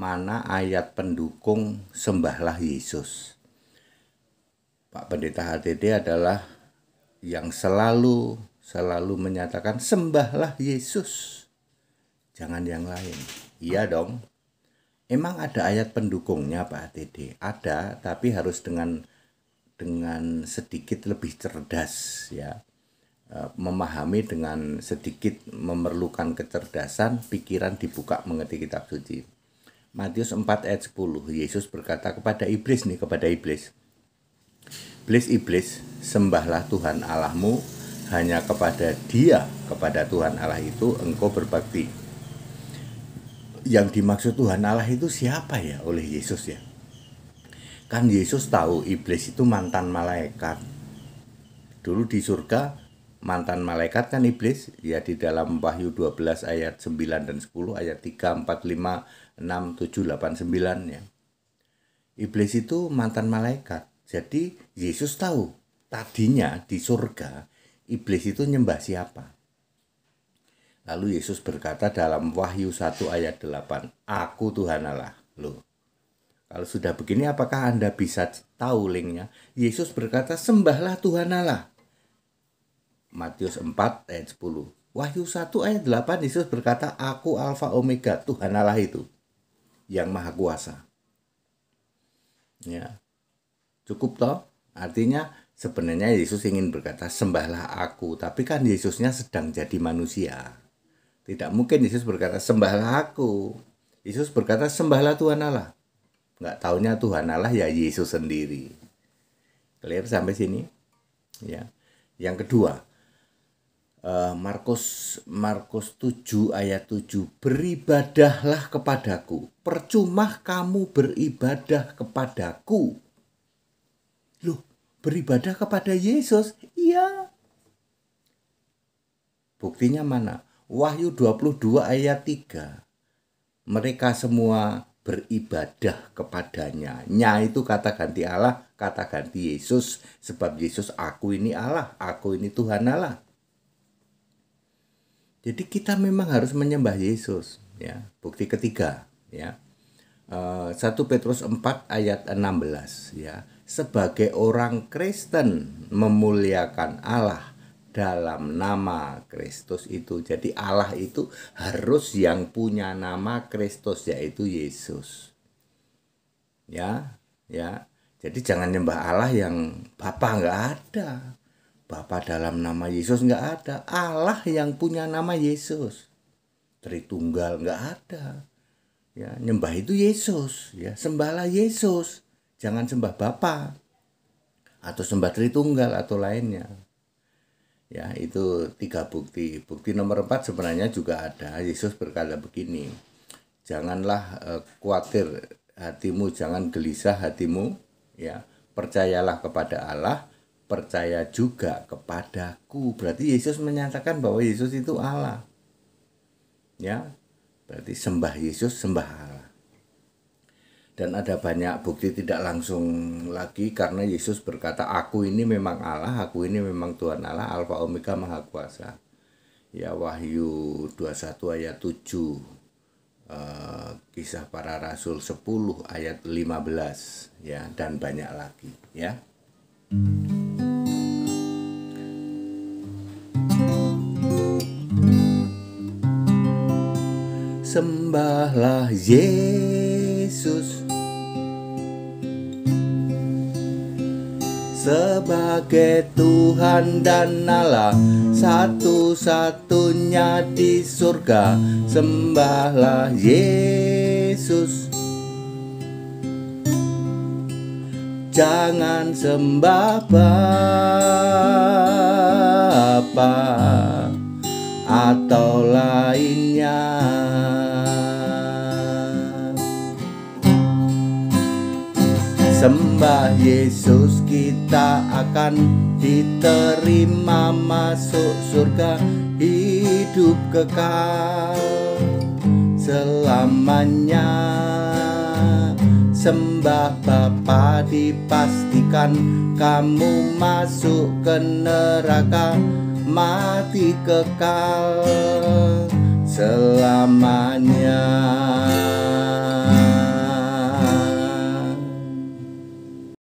mana ayat pendukung sembahlah Yesus. Pak Pendeta HTD adalah yang selalu menyatakan sembahlah Yesus, jangan yang lain. Iya dong. Emang ada ayat pendukungnya Pak HTD? Ada, tapi harus dengan sedikit lebih cerdas ya. Memahami dengan sedikit memerlukan kecerdasan, pikiran dibuka mengerti kitab suci. Matius 4 ayat 10, Yesus berkata kepada iblis, Iblis, sembahlah Tuhan Allahmu, hanya kepada Dia, kepada Tuhan Allah itu engkau berbakti. Yang dimaksud Tuhan Allah itu siapa ya oleh Yesus ya? Kan Yesus tahu iblis itu mantan malaikat. Dulu di surga mantan malaikat kan iblis, ya di dalam Wahyu 12 ayat 9 dan 10, ayat 3, 4, 5, 6, 7, 8, 9 ya. Iblis itu mantan malaikat. Jadi Yesus tahu tadinya di surga iblis itu nyembah siapa. Lalu Yesus berkata dalam Wahyu 1 ayat 8, Aku Tuhan Allah. Loh, kalau sudah begini apakah Anda bisa tahu linknya? Yesus berkata sembahlah Tuhan Allah. Matius 4 ayat 10. Wahyu 1 ayat 8 Yesus berkata Aku Alfa Omega, Tuhan Allah itu yang maha kuasa. Ya. Cukup toh? Artinya sebenarnya Yesus ingin berkata sembahlah aku, tapi kan Yesusnya sedang jadi manusia. Tidak mungkin Yesus berkata sembahlah aku. Yesus berkata sembahlah Tuhan Allah. Nggak taunya Tuhan Allah ya Yesus sendiri. Clear sampai sini? Ya. Yang kedua, Markus 7 ayat 7, beribadahlah kepadaku, percuma kamu beribadah kepadaku. Loh, beribadah kepada Yesus? Iya. Buktinya mana? Wahyu 22 ayat 3. Mereka semua beribadah kepadanya. Nya itu kata ganti Allah, kata ganti Yesus. Sebab Yesus, aku ini Allah, aku ini Tuhan Allah. Jadi kita memang harus menyembah Yesus. Ya. Bukti ketiga. Ya. 1 Petrus 4 ayat 16 ya. Sebagai orang Kristen memuliakan Allah dalam nama Kristus itu. Jadi Allah itu harus yang punya nama Kristus, yaitu Yesus. Ya. Jadi jangan nyembah Allah yang Bapa, nggak ada. Bapa dalam nama Yesus nggak ada. Allah yang punya nama Yesus. Tritunggal nggak ada. Ya, nyembah itu Yesus, ya, sembahlah Yesus. Jangan sembah Bapa atau sembah Tritunggal atau lainnya. Ya, itu 3 bukti. Bukti nomor 4 sebenarnya juga ada. Yesus berkata begini, janganlah khawatir hatimu, jangan gelisah hatimu, ya. Percayalah kepada Allah, percaya juga kepadaku. Berarti Yesus menyatakan bahwa Yesus itu Allah. Ya. Berarti sembah Yesus, sembah Allah. Dan ada banyak bukti tidak langsung lagi karena Yesus berkata, aku ini memang Allah, aku ini memang Tuhan Allah, Alfa Omega Maha Kuasa. Ya, Wahyu 21 ayat 7, Kisah Para Rasul 10 ayat 15, ya, dan banyak lagi, ya. Sembahlah Yesus sebagai Tuhan dan Allah satu-satunya di surga. Sembahlah Yesus, jangan sembah Bapa atau lainnya. Sembah Yesus, kita akan diterima masuk surga, hidup kekal selamanya. Sembah Bapa, dipastikan kamu masuk ke neraka, mati kekal selamanya.